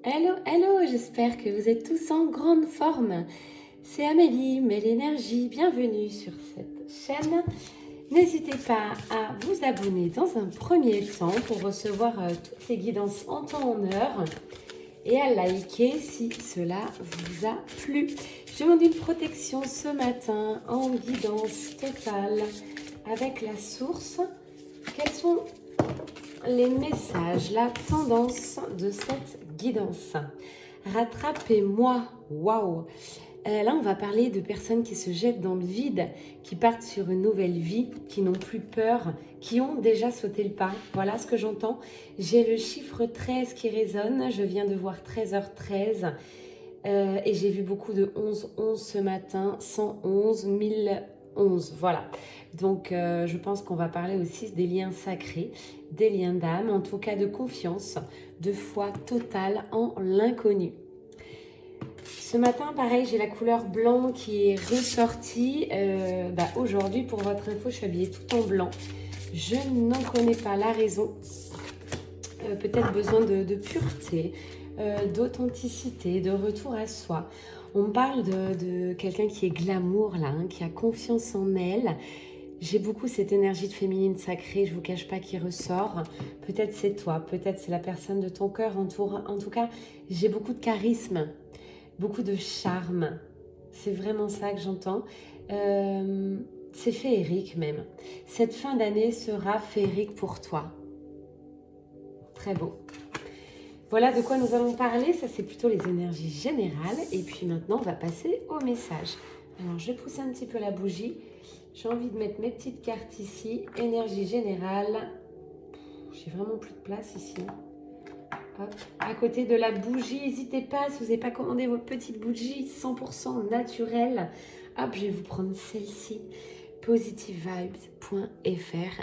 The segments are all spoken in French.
Hello, hello, j'espère que vous êtes tous en grande forme. C'est Amélie, Mêle Énergie, bienvenue sur cette chaîne. N'hésitez pas à vous abonner dans un premier temps pour recevoir toutes les guidances en temps en heure et à liker si cela vous a plu. Je demande une protection ce matin en guidance totale avec la source. Quels sont les messages, la tendance de cette guidance? Rattrapez-moi, waouh! Là, on va parler de personnes qui se jettent dans le vide, qui partent sur une nouvelle vie, qui n'ont plus peur, qui ont déjà sauté le pas. Voilà ce que j'entends. J'ai le chiffre 13 qui résonne. Je viens de voir 13h13 et j'ai vu beaucoup de 11-11 ce matin, 111, 1011. Voilà. Donc, je pense qu'on va parler aussi des liens sacrés, des liens d'âme, en tout cas de confiance, de foi totale en l'inconnu. Ce matin, pareil, j'ai la couleur blanc qui est ressortie. Aujourd'hui, pour votre info, je suis habillée tout en blanc. Je n'en connais pas la raison. Peut-être besoin de pureté, d'authenticité, de retour à soi. On me parle de quelqu'un qui est glamour, là, qui a confiance en elle. J'ai beaucoup cette énergie de féminine sacrée, je ne vous cache pas, qui ressort. Peut-être c'est toi, peut-être c'est la personne de ton cœur. En tout cas, j'ai beaucoup de charisme, beaucoup de charme. C'est vraiment ça que j'entends. C'est féerique même. Cette fin d'année sera féerique pour toi. Très beau. Voilà de quoi nous allons parler. Ça, c'est plutôt les énergies générales. Et puis maintenant, on va passer au message. Alors, je vais pousser un petit peu la bougie. J'ai envie de mettre mes petites cartes ici. Énergie générale. J'ai vraiment plus de place ici. Hop. À côté de la bougie, n'hésitez pas, si vous n'avez pas commandé vos petites bougies 100% naturelles. Hop, je vais vous prendre celle-ci. Positivevibes.fr.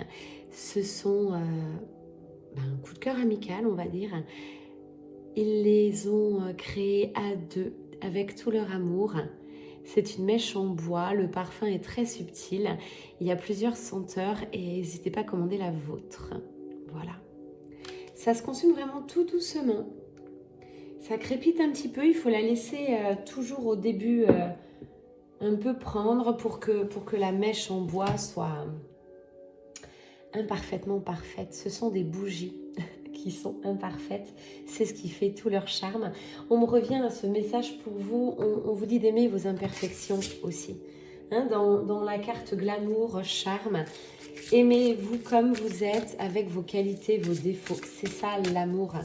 Ce sont un coup de cœur amical, on va dire. Ils les ont créées à deux, avec tout leur amour. C'est une mèche en bois, le parfum est très subtil, il y a plusieurs senteurs et n'hésitez pas à commander la vôtre. Voilà. Ça se consume vraiment tout doucement. Ça crépite un petit peu, il faut la laisser toujours au début un peu prendre pour que la mèche en bois soit imparfaitement parfaite. Ce sont des bougies qui sont imparfaites, c'est ce qui fait tout leur charme. On me revient à ce message pour vous, on vous dit d'aimer vos imperfections aussi. Hein, dans la carte glamour, charme, aimez-vous comme vous êtes avec vos qualités, vos défauts. C'est ça l'amour.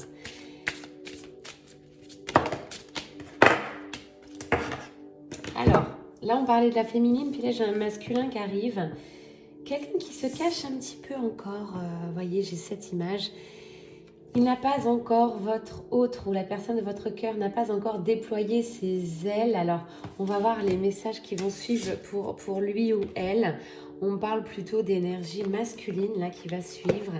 Alors, là on parlait de la féminine, puis là j'ai un masculin qui arrive. Quelqu'un qui se cache un petit peu encore, voyez, j'ai cette image. Il n'a pas encore, votre autre ou la personne de votre cœur n'a pas encore déployé ses ailes. Alors, on va voir les messages qui vont suivre pour lui ou elle. On parle plutôt d'énergie masculine, là, qui va suivre.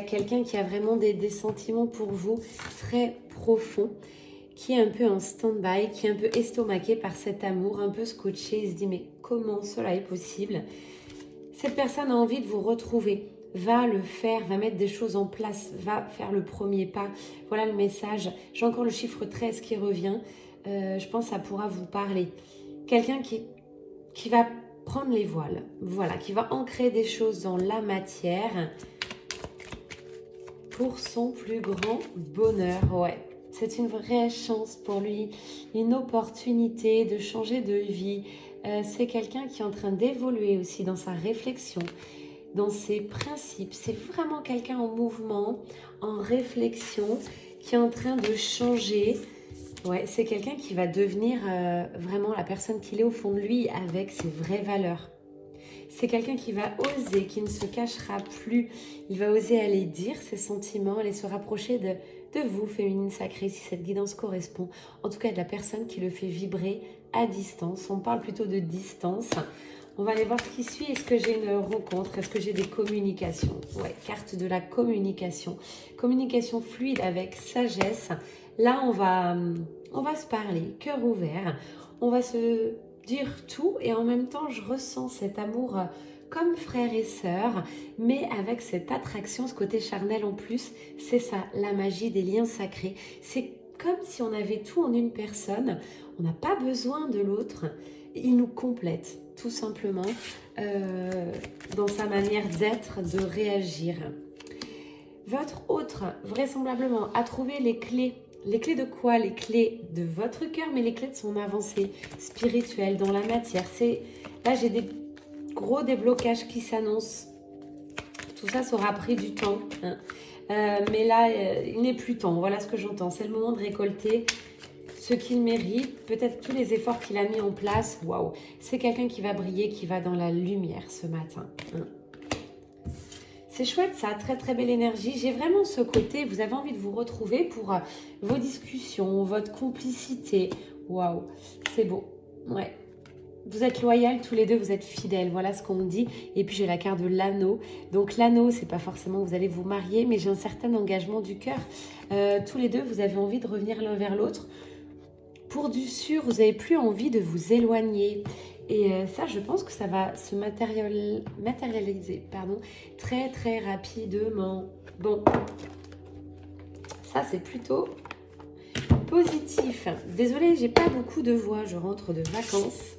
Quelqu'un qui a vraiment des sentiments pour vous très profonds, qui est un peu en stand-by, qui est un peu estomaqué par cet amour, un peu scotché. Il se dit, mais comment cela est possible? Cette personne a envie de vous retrouver. Va le faire, va mettre des choses en place, va faire le premier pas. Voilà le message. J'ai encore le chiffre 13 qui revient. Je pense que ça pourra vous parler. Quelqu'un qui va prendre les voiles. Voilà, qui va ancrer des choses dans la matière pour son plus grand bonheur. Ouais, c'est une vraie chance pour lui, une opportunité de changer de vie. C'est quelqu'un qui est en train d'évoluer aussi dans sa réflexion, dans ses principes. C'est vraiment quelqu'un en mouvement, en réflexion, qui est en train de changer. Ouais, c'est quelqu'un qui va devenir vraiment la personne qu'il est au fond de lui avec ses vraies valeurs. C'est quelqu'un qui va oser, qui ne se cachera plus. Il va oser aller dire ses sentiments, aller se rapprocher de vous, féminine sacrée, si cette guidance correspond. En tout cas, de la personne qui le fait vibrer à distance. On parle plutôt de distance. On va aller voir ce qui suit. Est-ce que j'ai une rencontre? Est-ce que j'ai des communications? Ouais, carte de la communication. Communication fluide avec sagesse. Là, on va se parler, cœur ouvert. On va se dire tout et en même temps, je ressens cet amour comme frères et sœurs, mais avec cette attraction, ce côté charnel en plus. C'est ça, la magie des liens sacrés. C'est comme si on avait tout en une personne. On n'a pas besoin de l'autre. Il nous complète, tout simplement, dans sa manière d'être, de réagir. Votre autre, vraisemblablement, a trouvé les clés. Les clés de quoi? Les clés de votre cœur, mais les clés de son avancée spirituelle dans la matière. Là, j'ai des gros déblocages qui s'annoncent. Tout ça aura pris du temps. Hein. Mais là, il n'est plus temps. Voilà ce que j'entends. C'est le moment de récolter ce qu'il mérite. Peut-être tous les efforts qu'il a mis en place. Waouh! C'est quelqu'un qui va briller, qui va dans la lumière ce matin. Hein. C'est chouette ça, très très belle énergie. J'ai vraiment ce côté, vous avez envie de vous retrouver pour vos discussions, votre complicité. Waouh, c'est beau. Ouais. Vous êtes loyaux tous les deux, vous êtes fidèles, voilà ce qu'on me dit. Et puis j'ai la carte de l'anneau. Donc l'anneau, c'est pas forcément que vous allez vous marier, mais j'ai un certain engagement du cœur. Tous les deux, vous avez envie de revenir l'un vers l'autre. Pour du sûr, vous n'avez plus envie de vous éloigner. Et ça, je pense que ça va se matérialiser très très rapidement. Bon, ça c'est plutôt positif. Désolée, j'ai pas beaucoup de voix, je rentre de vacances.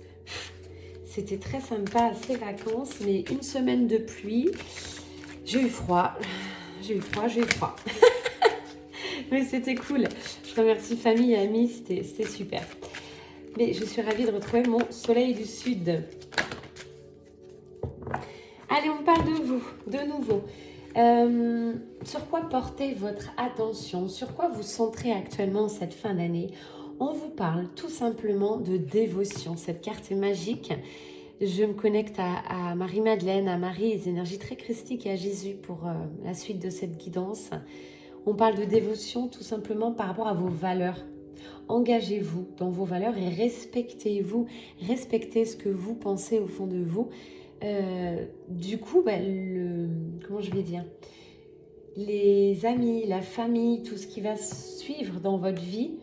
C'était très sympa ces vacances, mais une semaine de pluie. J'ai eu froid. Mais c'était cool. Je remercie famille et amis, c'était super. Mais je suis ravie de retrouver mon soleil du sud. Allez, on parle de vous, de nouveau. Sur quoi portez votre attention? Sur quoi vous centrez actuellement cette fin d'année? On vous parle tout simplement de dévotion. Cette carte est magique. Je me connecte à Marie-Madeleine, à Marie, les énergies très christiques et à Jésus pour la suite de cette guidance. On parle de dévotion tout simplement par rapport à vos valeurs. Engagez-vous dans vos valeurs et respectez-vous. Respectez ce que vous pensez au fond de vous. Du coup, comment je vais dire, les amis, la famille, tout ce qui va suivre dans votre vie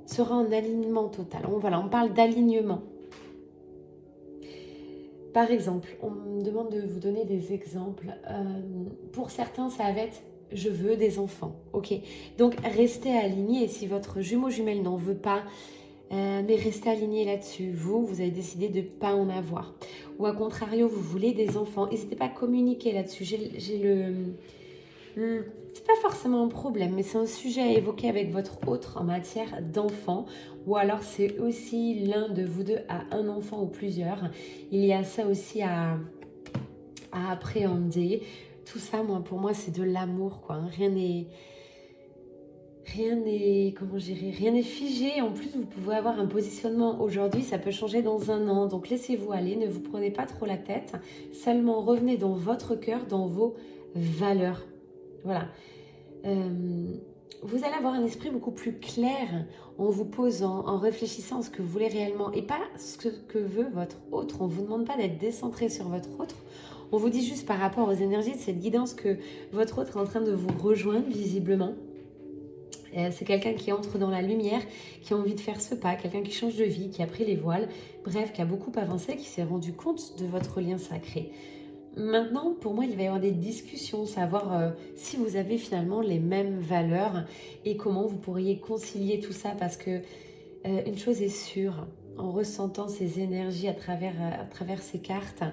sera en alignement total. On parle d'alignement. Par exemple, on me demande de vous donner des exemples. Pour certains, ça va être « je veux des enfants ». Ok, donc restez aligné. Et si votre jumeau jumelle n'en veut pas, mais restez aligné là-dessus. Vous avez décidé de ne pas en avoir. Ou à contrario, vous voulez des enfants. N'hésitez pas à communiquer là-dessus. C'est pas forcément un problème, mais c'est un sujet à évoquer avec votre autre en matière d'enfants. Ou alors c'est aussi l'un de vous deux a un enfant ou plusieurs. Il y a ça aussi à appréhender. Tout ça, pour moi, c'est de l'amour, quoi. Rien n'est figé. En plus, vous pouvez avoir un positionnement aujourd'hui, ça peut changer dans un an. Donc laissez-vous aller, ne vous prenez pas trop la tête. Seulement revenez dans votre cœur, dans vos valeurs. Voilà. Vous allez avoir un esprit beaucoup plus clair en vous posant, en réfléchissant à ce que vous voulez réellement et pas ce que veut votre autre. On ne vous demande pas d'être décentré sur votre autre. On vous dit juste par rapport aux énergies de cette guidance que votre autre est en train de vous rejoindre visiblement. C'est quelqu'un qui entre dans la lumière, qui a envie de faire ce pas, quelqu'un qui change de vie, qui a pris les voiles, bref, qui a beaucoup avancé, qui s'est rendu compte de votre lien sacré. Maintenant, pour moi, il va y avoir des discussions, savoir si vous avez finalement les mêmes valeurs et comment vous pourriez concilier tout ça, parce que une chose est sûre, en ressentant ces énergies à travers ces cartes,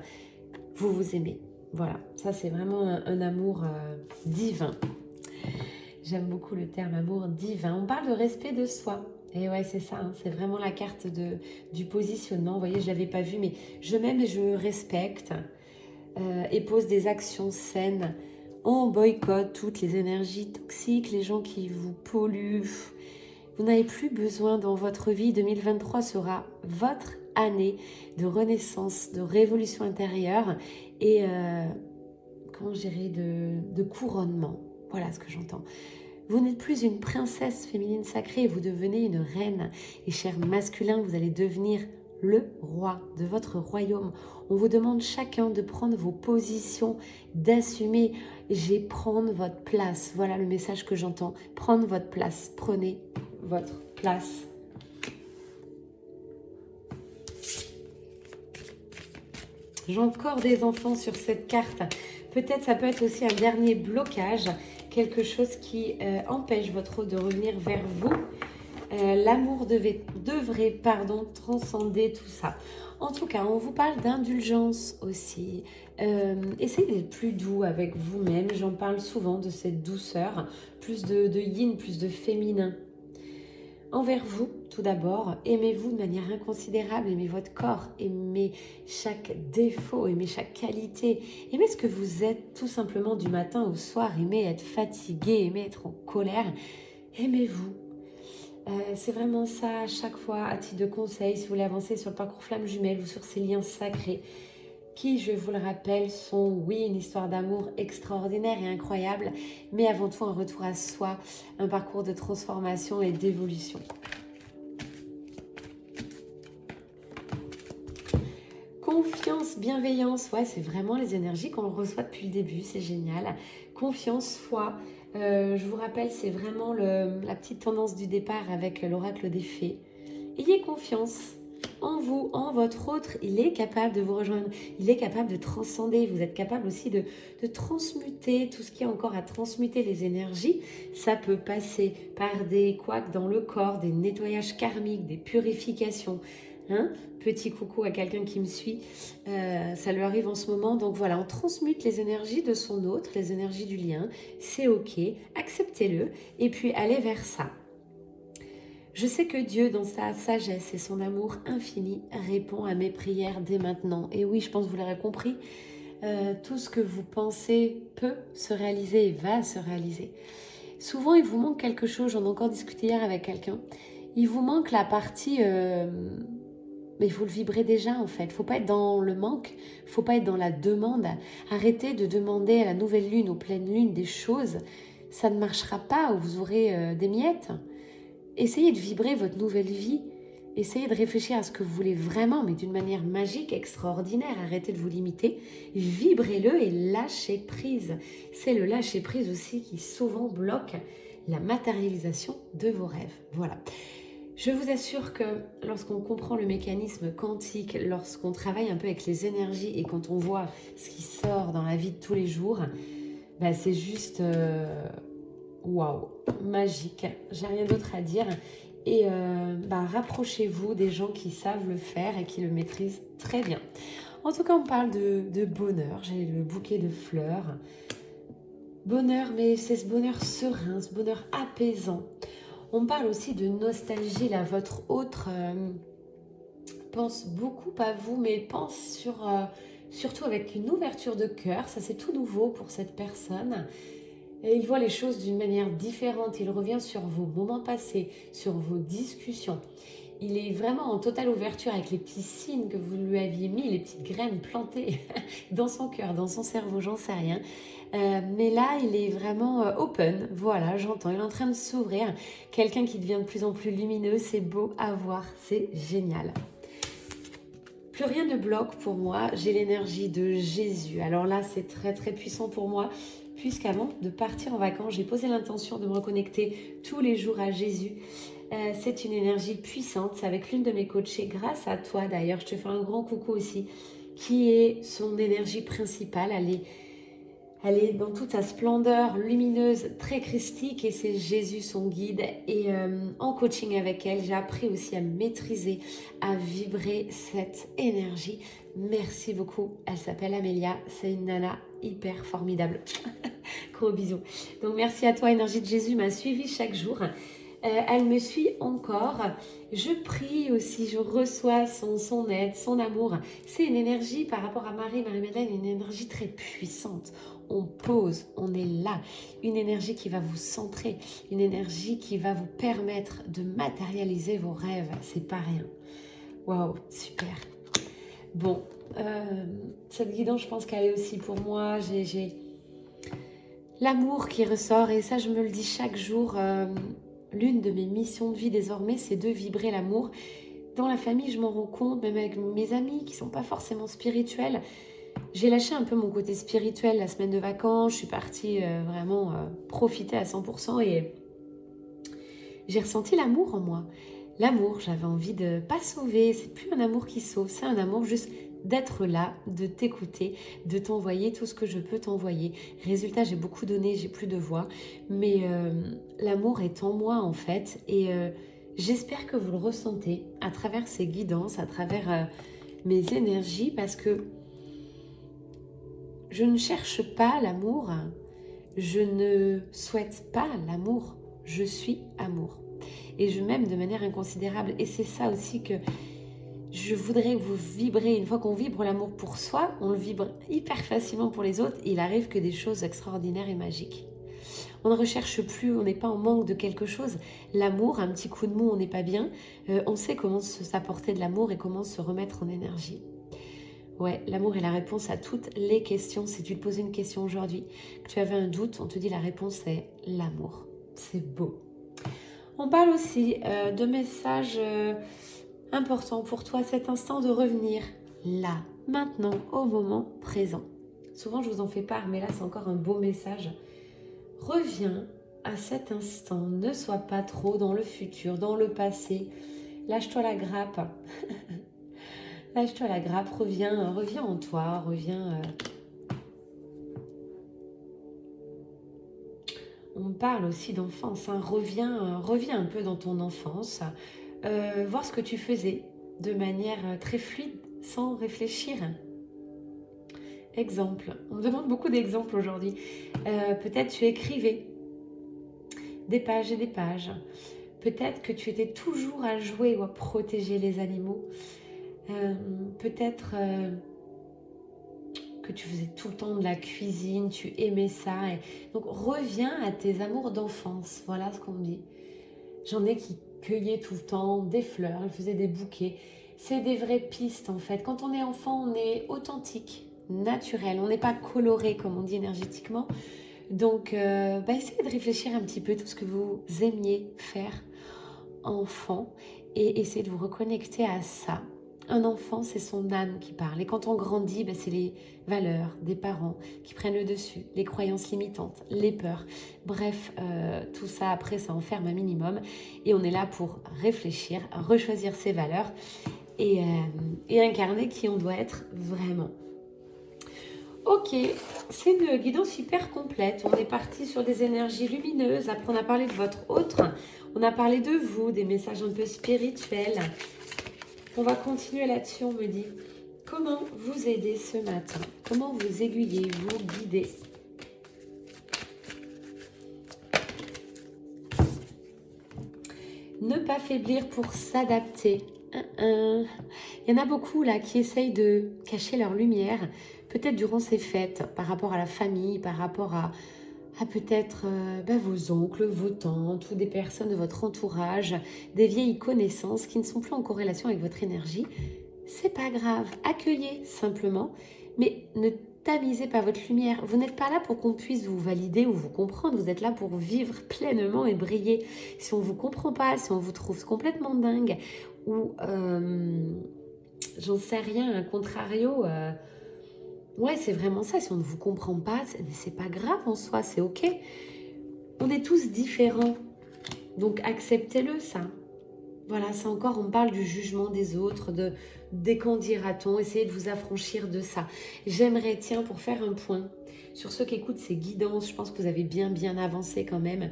vous vous aimez. Voilà, ça c'est vraiment un amour divin. J'aime beaucoup le terme amour divin. On parle de respect de soi. Et ouais, c'est ça, hein, c'est vraiment la carte du positionnement. Vous voyez, je ne l'avais pas vu, mais je m'aime et je me respecte. Et pose des actions saines. On boycotte toutes les énergies toxiques, les gens qui vous polluent. Vous n'avez plus besoin dans votre vie. 2023 sera votre année de renaissance, de révolution intérieure et de couronnement. Voilà ce que j'entends. Vous n'êtes plus une princesse féminine sacrée, vous devenez une reine. Et cher masculin, vous allez devenir le roi de votre royaume. On vous demande chacun de prendre vos positions, d'assumer. J'ai prendre votre place. Voilà le message que j'entends. Prendre votre place. Prenez votre place. J'ai encore des enfants sur cette carte. Peut-être ça peut être aussi un dernier blocage, quelque chose qui empêche votre eau de revenir vers vous. L'amour devrait transcender tout ça. En tout cas, on vous parle d'indulgence aussi. Essayez d'être plus doux avec vous-même. J'en parle souvent de cette douceur, plus de yin, plus de féminin. Envers vous, tout d'abord, aimez-vous de manière inconsidérable, aimez votre corps, aimez chaque défaut, aimez chaque qualité, aimez ce que vous êtes tout simplement du matin au soir, aimez être fatigué, aimez être en colère, aimez-vous. C'est vraiment ça à chaque fois, à titre de conseil, si vous voulez avancer sur le parcours flamme jumelle ou sur ces liens sacrés, qui, je vous le rappelle, sont, oui, une histoire d'amour extraordinaire et incroyable, mais avant tout un retour à soi, un parcours de transformation et d'évolution. Confiance, bienveillance, ouais, c'est vraiment les énergies qu'on reçoit depuis le début, c'est génial. Confiance, foi, je vous rappelle, c'est vraiment la petite tendance du départ avec l'oracle des fées. Ayez confiance en vous, en votre autre, il est capable de vous rejoindre, il est capable de transcender, vous êtes capable aussi de transmuter tout ce qui est encore à transmuter les énergies. Ça peut passer par des couacs dans le corps, des nettoyages karmiques, des purifications. Petit coucou à quelqu'un qui me suit, ça lui arrive en ce moment. Donc voilà, on transmute les énergies de son autre, les énergies du lien, c'est ok, acceptez-le et puis allez vers ça. Je sais que Dieu, dans sa sagesse et son amour infini, répond à mes prières dès maintenant. Et oui, je pense que vous l'aurez compris, tout ce que vous pensez peut se réaliser et va se réaliser. Souvent, il vous manque quelque chose, j'en ai encore discuté hier avec quelqu'un, il vous manque la partie... mais vous le vibrez déjà en fait. Il ne faut pas être dans le manque, il ne faut pas être dans la demande. Arrêtez de demander à la nouvelle lune, aux pleines lunes des choses. Ça ne marchera pas ou vous aurez des miettes. Essayez de vibrer votre nouvelle vie. Essayez de réfléchir à ce que vous voulez vraiment, mais d'une manière magique, extraordinaire. Arrêtez de vous limiter. Vibrez-le et lâchez prise. C'est le lâcher prise aussi qui souvent bloque la matérialisation de vos rêves. Voilà. Je vous assure que lorsqu'on comprend le mécanisme quantique, lorsqu'on travaille un peu avec les énergies et quand on voit ce qui sort dans la vie de tous les jours, c'est juste waouh, magique. J'ai rien d'autre à dire. Et rapprochez-vous des gens qui savent le faire et qui le maîtrisent très bien. En tout cas, on parle de bonheur. J'ai le bouquet de fleurs. Bonheur, mais c'est ce bonheur serein, ce bonheur apaisant. On parle aussi de nostalgie, là, votre autre pense beaucoup à vous, mais pense surtout avec une ouverture de cœur. Ça, c'est tout nouveau pour cette personne. Et il voit les choses d'une manière différente. Il revient sur vos moments passés, sur vos discussions. Il est vraiment en totale ouverture avec les petits signes que vous lui aviez mis, les petites graines plantées dans son cœur, dans son cerveau, j'en sais rien. Mais là, il est vraiment open. Voilà, j'entends. Il est en train de s'ouvrir. Quelqu'un qui devient de plus en plus lumineux. C'est beau à voir. C'est génial. Plus rien ne bloque pour moi. J'ai l'énergie de Jésus. Alors là, c'est très, très puissant pour moi. Puisqu'avant de partir en vacances, j'ai posé l'intention de me reconnecter tous les jours à Jésus. C'est une énergie puissante. C'est avec l'une de mes coachées, grâce à toi d'ailleurs. Je te fais un grand coucou aussi. Qui est son énergie principale. Elle est dans toute sa splendeur lumineuse, très christique et c'est Jésus son guide. Et en coaching avec elle, j'ai appris aussi à maîtriser, à vibrer cette énergie. Merci beaucoup. Elle s'appelle Amélia. C'est une nana hyper formidable. Gros bisous. Donc merci à toi, énergie de Jésus m'a suivi chaque jour. Elle me suit encore. Je prie aussi, je reçois son aide, son amour. C'est une énergie par rapport à Marie-Madeleine, une énergie très puissante. On pose, on est là. Une énergie qui va vous centrer, une énergie qui va vous permettre de matérialiser vos rêves. C'est pas rien. Waouh, super. Bon, cette guidance, je pense qu'elle est aussi pour moi. J'ai l'amour qui ressort et ça, je me le dis chaque jour. L'une de mes missions de vie désormais, c'est de vibrer l'amour. Dans la famille, je m'en rends compte, même avec mes amis qui ne sont pas forcément spirituels. J'ai lâché un peu mon côté spirituel la semaine de vacances. Je suis partie vraiment profiter à 100% et j'ai ressenti l'amour en moi. L'amour, j'avais envie de pas sauver. C'est plus un amour qui sauve, c'est un amour juste d'être là, de t'écouter, de t'envoyer tout ce que je peux t'envoyer. Résultat, j'ai beaucoup donné, j'ai plus de voix, mais l'amour est en moi en fait, et j'espère que vous le ressentez à travers ces guidances, à travers mes énergies, parce que je ne cherche pas l'amour, je ne souhaite pas l'amour, je suis amour. Et je m'aime de manière inconsidérable. Et c'est ça aussi que je voudrais que vous vibrez. Une fois qu'on vibre l'amour pour soi, on le vibre hyper facilement pour les autres. Il arrive que des choses extraordinaires et magiques. On ne recherche plus, on n'est pas en manque de quelque chose. L'amour, un petit coup de mou, on n'est pas bien. On sait comment s'apporter de l'amour et comment se remettre en énergie. Ouais, l'amour est la réponse à toutes les questions. Si tu te posais une question aujourd'hui, que tu avais un doute, on te dit la réponse est l'amour. C'est beau. On parle aussi de messages importants pour toi, cet instant de revenir là, maintenant, au moment présent. Souvent, je vous en fais part, mais là, c'est encore un beau message. Reviens à cet instant, ne sois pas trop dans le futur, dans le passé. Lâche-toi la grappe. Lâche-toi la grappe, reviens en toi, reviens... On parle aussi d'enfance, hein. Reviens un peu dans ton enfance, voir ce que tu faisais de manière très fluide, sans réfléchir. Exemple, on me demande beaucoup d'exemples aujourd'hui. Peut-être tu écrivais des pages et des pages. Peut-être que tu étais toujours à jouer ou à protéger les animaux. Peut-être que tu faisais tout le temps de la cuisine, tu aimais ça. Et donc reviens à tes amours d'enfance, voilà ce qu'on me dit. J'en ai qui cueillaient tout le temps des fleurs, ils faisaient des bouquets. C'est des vraies pistes en fait. Quand on est enfant, on est authentique, naturel, on n'est pas coloré comme on dit énergétiquement. Donc essayez de réfléchir un petit peu tout ce que vous aimiez faire enfant et essayez de vous reconnecter à ça. Un enfant, c'est son âme qui parle. Et quand on grandit, c'est les valeurs des parents qui prennent le dessus, les croyances limitantes, les peurs. Bref, tout ça, après, ça enferme un minimum. Et on est là pour réfléchir, rechoisir ses valeurs et incarner qui on doit être vraiment. Ok, c'est une guidance hyper complète. On est parti sur des énergies lumineuses. Après, on a parlé de votre autre. On a parlé de vous, des messages un peu spirituels. On va continuer là-dessus, on me dit. Comment vous aider ce matin? Comment vous aiguiller, vous guider? Ne pas faiblir pour s'adapter. Il y en a beaucoup là qui essayent de cacher leur lumière, peut-être durant ces fêtes, par rapport à la famille, par rapport à peut-être vos oncles, vos tantes ou des personnes de votre entourage, des vieilles connaissances qui ne sont plus en corrélation avec votre énergie. C'est pas grave, accueillez simplement, mais ne tamisez pas votre lumière. Vous n'êtes pas là pour qu'on puisse vous valider ou vous comprendre, vous êtes là pour vivre pleinement et briller. Si on ne vous comprend pas, si on vous trouve complètement dingue ou j'en sais rien, un contrario... Ouais, c'est vraiment ça. Si on ne vous comprend pas, c'est pas grave en soi, c'est ok. On est tous différents. Donc acceptez-le, ça. Voilà, c'est encore, on parle du jugement des autres, des qu'en dira-t-on, essayez de vous affranchir de ça. J'aimerais, tiens, pour faire un point sur ceux qui écoutent ces guidances, je pense que vous avez bien avancé quand même.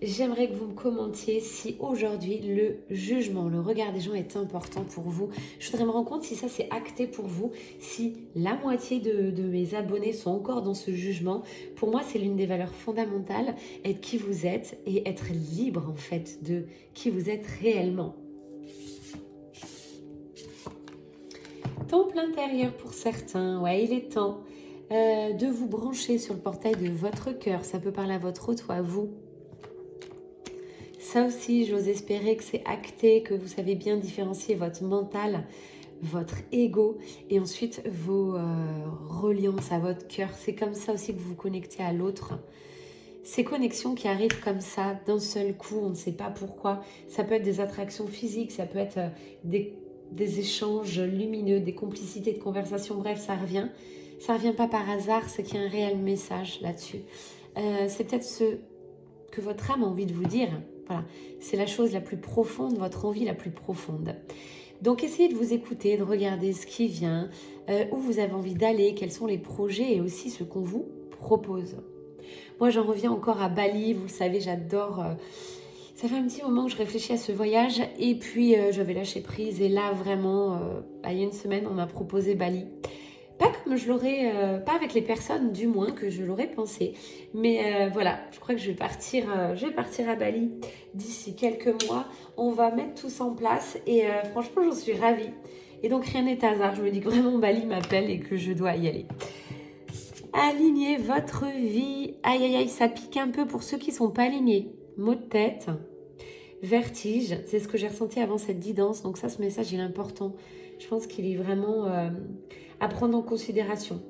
J'aimerais que vous me commentiez si aujourd'hui le jugement, le regard des gens est important pour vous. Je voudrais me rendre compte si ça c'est acté pour vous, si la moitié de mes abonnés sont encore dans ce jugement. Pour moi, c'est l'une des valeurs fondamentales, être qui vous êtes et être libre en fait de qui vous êtes réellement. Temple intérieur pour certains, ouais, il est temps de vous brancher sur le portail de votre cœur. Ça peut parler à votre autre ou à vous. Ça aussi, j'ose espérer que c'est acté, que vous savez bien différencier votre mental, votre ego et ensuite vos reliances à votre cœur. C'est comme ça aussi que vous vous connectez à l'autre. Ces connexions qui arrivent comme ça, d'un seul coup, on ne sait pas pourquoi. Ça peut être des attractions physiques, ça peut être des échanges lumineux, des complicités de conversation. Bref, ça revient. Ça ne revient pas par hasard, c'est qu'il y a un réel message là-dessus. C'est peut-être ce que votre âme a envie de vous dire. Voilà, c'est la chose la plus profonde, votre envie la plus profonde. Donc essayez de vous écouter, de regarder ce qui vient, où vous avez envie d'aller, quels sont les projets et aussi ce qu'on vous propose. Moi, j'en reviens encore à Bali, vous le savez, j'adore. Ça fait un petit moment que je réfléchis à ce voyage et puis j'avais lâché prise. Et là, vraiment, il y a une semaine, on m'a proposé Bali. Pas comme je l'aurais, pas avec les personnes du moins que je l'aurais pensé. Mais voilà, je crois que je vais partir à Bali d'ici quelques mois. On va mettre tout ça en place et franchement, j'en suis ravie. Et donc, rien n'est hasard. Je me dis que vraiment Bali m'appelle et que je dois y aller. Alignez votre vie. Aïe, aïe, aïe, ça pique un peu pour ceux qui ne sont pas alignés. Maux de tête, vertige, c'est ce que j'ai ressenti avant cette guidance. Donc ça, ce message, il est important. Je pense qu'il est vraiment à prendre en considération.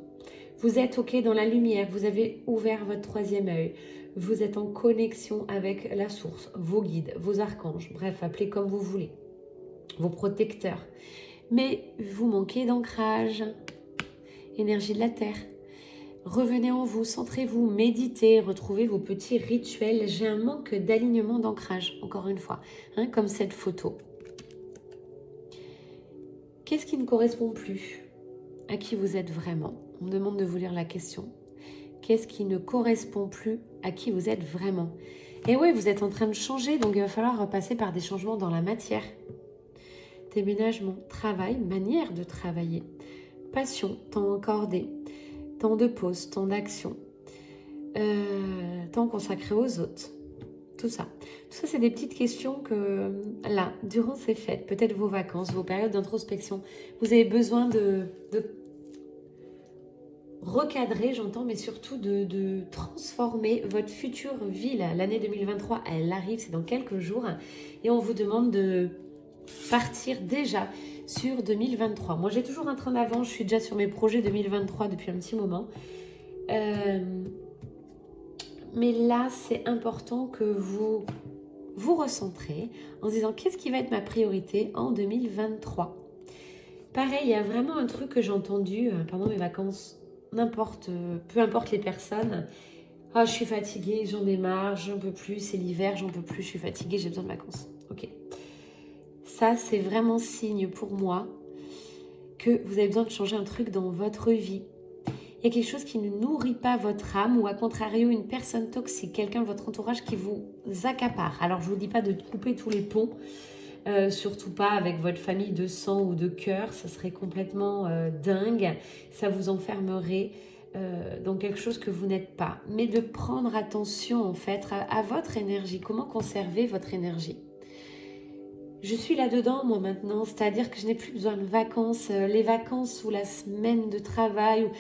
Vous êtes OK dans la lumière, vous avez ouvert votre troisième œil. Vous êtes en connexion avec la source, vos guides, vos archanges. Bref, appelez comme vous voulez. Vos protecteurs. Mais vous manquez d'ancrage. Énergie de la terre. Revenez en vous, centrez-vous, méditez, retrouvez vos petits rituels. J'ai un manque d'alignement, d'ancrage, encore une fois, hein, comme cette photo. Qu'est-ce qui ne correspond plus à qui vous êtes vraiment? On me demande de vous lire la question. Qu'est-ce qui ne correspond plus à qui vous êtes vraiment? Et oui, vous êtes en train de changer, donc il va falloir repasser par des changements dans la matière. Déménagement, travail, manière de travailler, passion, temps accordé. Temps de pause, temps d'action, temps consacré aux autres, tout ça. Tout ça, c'est des petites questions que, là, durant ces fêtes, peut-être vos vacances, vos périodes d'introspection, vous avez besoin de recadrer, j'entends, mais surtout de transformer votre future vie. L'année 2023, elle arrive, c'est dans quelques jours, et on vous demande de partir déjà sur 2023. Moi, j'ai toujours un train d'avance. Je suis déjà sur mes projets 2023 depuis un petit moment. Mais là, c'est important que vous vous recentrez en se disant qu'est-ce qui va être ma priorité en 2023. Pareil, il y a vraiment un truc que j'ai entendu pendant mes vacances, peu importe les personnes. Ah, je suis fatiguée, j'en ai marre, j'en peux plus, c'est l'hiver, j'en peux plus, je suis fatiguée, j'ai besoin de vacances. Ok. Ça, c'est vraiment signe pour moi que vous avez besoin de changer un truc dans votre vie. Il y a quelque chose qui ne nourrit pas votre âme ou à contrario, une personne toxique, quelqu'un de votre entourage qui vous accapare. Alors, je ne vous dis pas de couper tous les ponts, surtout pas avec votre famille de sang ou de cœur, ça serait complètement dingue. Ça vous enfermerait dans quelque chose que vous n'êtes pas. Mais de prendre attention en fait à votre énergie, comment conserver votre énergie. Je suis là-dedans, moi, maintenant. C'est-à-dire que je n'ai plus besoin de vacances. Les vacances ou la semaine de travail,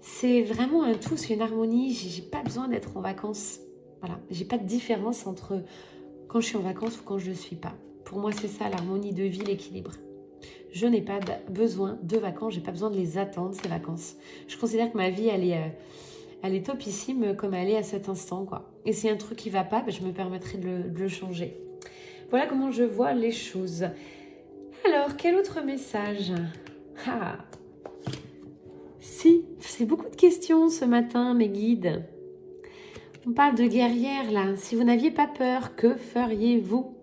c'est vraiment un tout, c'est une harmonie. J'ai pas besoin d'être en vacances. Voilà. J'ai pas de différence entre quand je suis en vacances ou quand je ne le suis pas. Pour moi, c'est ça, l'harmonie de vie, l'équilibre. Je n'ai pas besoin de vacances. J'ai pas besoin de les attendre, ces vacances. Je considère que ma vie, elle est topissime comme elle est à cet instant, quoi. Et s'il y a un truc qui va pas, je me permettrai de le changer. Voilà comment je vois les choses. Alors, quel autre message? Si, c'est beaucoup de questions ce matin, mes guides. On parle de guerrière, là. Si vous n'aviez pas peur, que feriez-vous?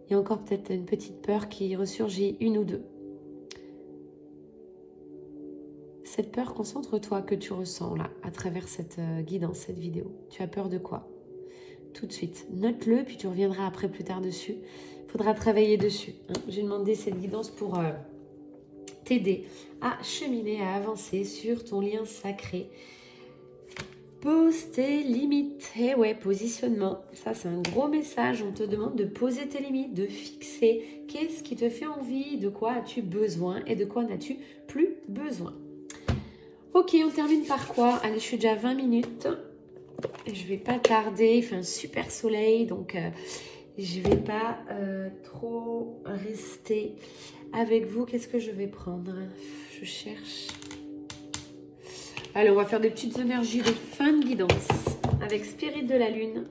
Il y a encore peut-être une petite peur qui ressurgit, une ou deux. Cette peur, concentre-toi que tu ressens, là, à travers cette guidance, cette vidéo. Tu as peur de quoi? Tout de suite. Note-le, puis tu reviendras après plus tard dessus. Il faudra travailler dessus. Hein. J'ai demandé cette guidance pour t'aider à cheminer, à avancer sur ton lien sacré. Pose tes limites. Eh ouais, positionnement. Ça, c'est un gros message. On te demande de poser tes limites, de fixer qu'est-ce qui te fait envie, de quoi as-tu besoin et de quoi n'as-tu plus besoin. Ok, on termine par quoi? Allez, je suis déjà à 20 minutes. Je vais pas tarder, il fait un super soleil, donc je vais pas trop rester avec vous. Qu'est-ce que je vais prendre? Je cherche. Allez, on va faire des petites énergies de fin de guidance avec Spirit de la Lune.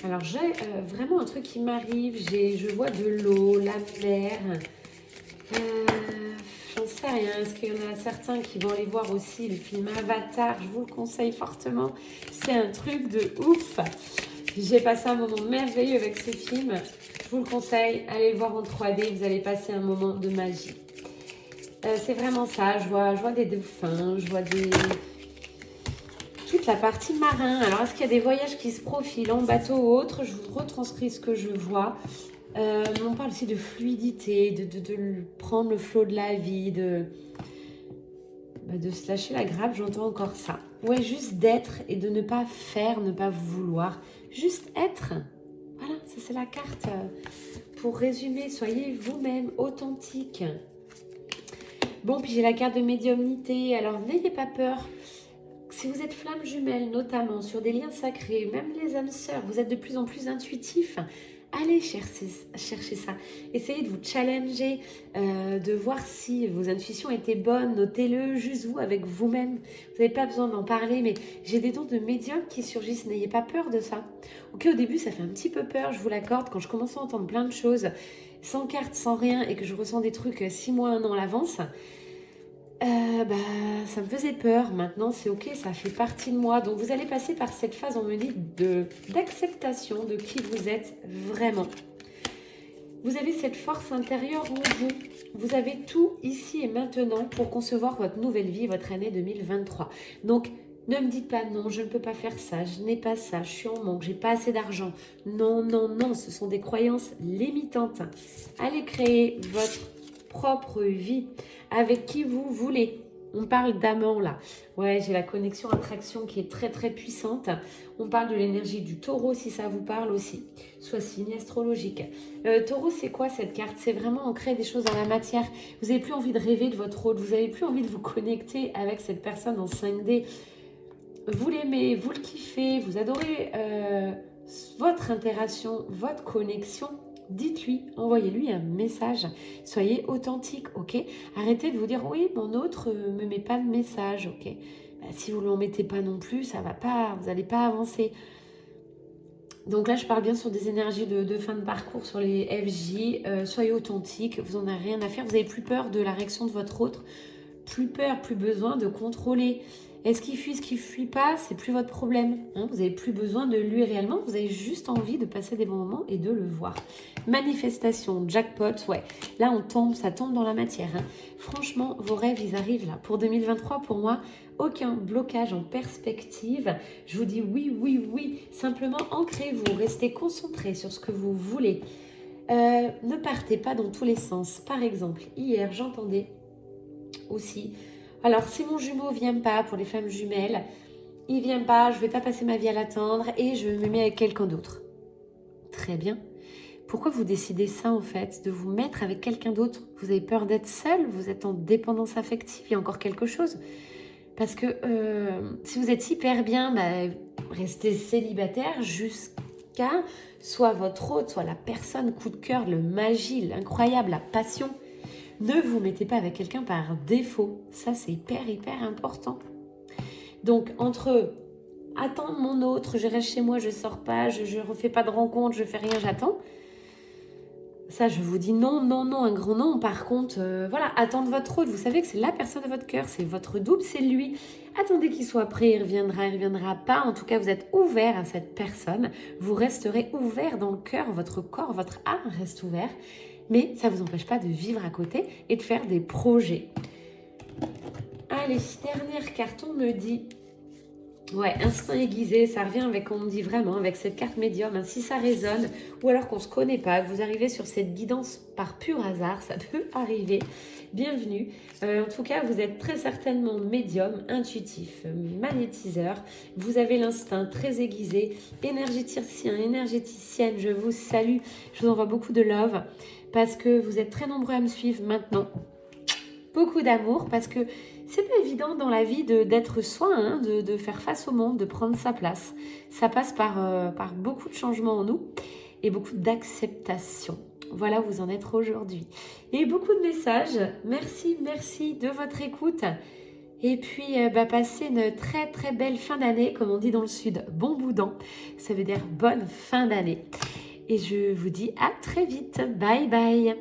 Alors, j'ai vraiment un truc qui m'arrive. Je vois de l'eau, la mer, Euh, J'en sais rien. Est-ce qu'il y en a certains qui vont aller voir aussi le film Avatar? Je vous le conseille fortement. C'est un truc de ouf. J'ai passé un moment merveilleux avec ce film. Je vous le conseille. Allez le voir en 3D. Vous allez passer un moment de magie. C'est vraiment ça. Je vois des dauphins. Je vois toute la partie marin. Alors, est-ce qu'il y a des voyages qui se profilent en bateau ou autre? Je vous retranscris ce que je vois. On parle aussi de fluidité, de prendre le flot de la vie, de se lâcher la grappe, j'entends encore ça. Ouais, juste d'être et de ne pas faire, ne pas vouloir, juste être. Voilà, ça c'est la carte. Pour résumer, soyez vous-même authentique. Bon, puis j'ai la carte de médiumnité, alors n'ayez pas peur. Si vous êtes flamme jumelle, notamment sur des liens sacrés, même les âmes sœurs, vous êtes de plus en plus intuitifs. Allez chercher ça. Essayez de vous challenger, de voir si vos intuitions étaient bonnes. Notez-le juste vous, avec vous-même. Vous n'avez pas besoin d'en parler, mais j'ai des dons de médium qui surgissent. N'ayez pas peur de ça. Ok, au début, ça fait un petit peu peur, je vous l'accorde. Quand je commence à entendre plein de choses, sans carte, sans rien, et que je ressens des trucs 6 mois, 1 an à l'avance, ça me faisait peur. Maintenant, c'est ok, ça fait partie de moi. Donc, vous allez passer par cette phase, on me dit, d'acceptation de qui vous êtes vraiment. Vous avez cette force intérieure en vous. Vous avez tout ici et maintenant pour concevoir votre nouvelle vie, votre année 2023. Donc, ne me dites pas non, je ne peux pas faire ça, je n'ai pas ça, je suis en manque, j'ai pas assez d'argent. Non, non, non, ce sont des croyances limitantes. Allez créer votre propre vie avec qui vous voulez. On parle d'amant là. Ouais, j'ai la connexion attraction qui est très très puissante. On parle de l'énergie du taureau si ça vous parle aussi. Soit signe astrologique. Taureau, c'est quoi cette carte? C'est vraiment ancrer des choses dans la matière. Vous n'avez plus envie de rêver de votre rôle. Vous n'avez plus envie de vous connecter avec cette personne en 5D. Vous l'aimez, vous le kiffez, vous adorez votre interaction, votre connexion. Dites-lui, envoyez-lui un message. Soyez authentique, ok? Arrêtez de vous dire, oui, mon autre me met pas de message, ok? Si vous ne l'en mettez pas non plus, ça va pas, vous n'allez pas avancer. Donc là, je parle bien sur des énergies de fin de parcours, sur les FJ. Soyez authentique, vous n'en avez rien à faire. Vous n'avez plus peur de la réaction de votre autre. Plus peur, plus besoin de contrôler. Est-ce qu'il fuit, ce qu'il ne fuit pas, c'est plus votre problème. Hein, vous n'avez plus besoin de lui réellement, vous avez juste envie de passer des bons moments et de le voir. Manifestation, jackpot, ouais. Là, ça tombe dans la matière. Hein. Franchement, vos rêves, ils arrivent là. Pour 2023, pour moi, aucun blocage en perspective. Je vous dis oui, oui, oui. Simplement, ancrez-vous, restez concentrés sur ce que vous voulez. Ne partez pas dans tous les sens. Par exemple, hier, j'entendais aussi... Alors, si mon jumeau ne vient pas, pour les femmes jumelles, il ne vient pas, je ne vais pas passer ma vie à l'attendre et je me mets avec quelqu'un d'autre. Très bien. Pourquoi vous décidez ça en fait, de vous mettre avec quelqu'un d'autre? Vous avez peur d'être seul? Vous êtes en dépendance affective? Il y a encore quelque chose? Parce que si vous êtes hyper bien, restez célibataire jusqu'à soit votre hôte, soit la personne coup de cœur, le magie, l'incroyable, la passion. Ne vous mettez pas avec quelqu'un par défaut. Ça, c'est hyper, hyper important. Donc, entre attendre mon autre, je reste chez moi, je ne sors pas, je ne refais pas de rencontre, je ne fais rien, j'attends. Ça, je vous dis non, non, non, un grand non. Par contre, voilà, attendre votre autre. Vous savez que c'est la personne de votre cœur, c'est votre double, c'est lui. Attendez qu'il soit prêt, il reviendra pas. En tout cas, vous êtes ouvert à cette personne. Vous resterez ouvert dans le cœur, votre corps, votre âme reste ouvert. Mais ça ne vous empêche pas de vivre à côté et de faire des projets. Allez, dernière carte, on me dit... Ouais, instinct aiguisé, ça revient avec, on me dit vraiment, avec cette carte médium, hein, si ça résonne, ou alors qu'on ne se connaît pas, que vous arrivez sur cette guidance par pur hasard, ça peut arriver, bienvenue. En tout cas, vous êtes très certainement médium, intuitif, magnétiseur, vous avez l'instinct très aiguisé, énergéticien, énergéticienne, je vous salue, je vous envoie beaucoup de love, parce que vous êtes très nombreux à me suivre maintenant. Beaucoup d'amour, parce que c'est pas évident dans la vie d'être soi, hein, de faire face au monde, de prendre sa place. Ça passe par beaucoup de changements en nous et beaucoup d'acceptation. Voilà, vous en êtes aujourd'hui. Il y a eu beaucoup de messages. Merci, merci de votre écoute. Et puis, passez une très très belle fin d'année, comme on dit dans le sud, bon boudin. Ça veut dire bonne fin d'année. Et je vous dis à très vite. Bye bye.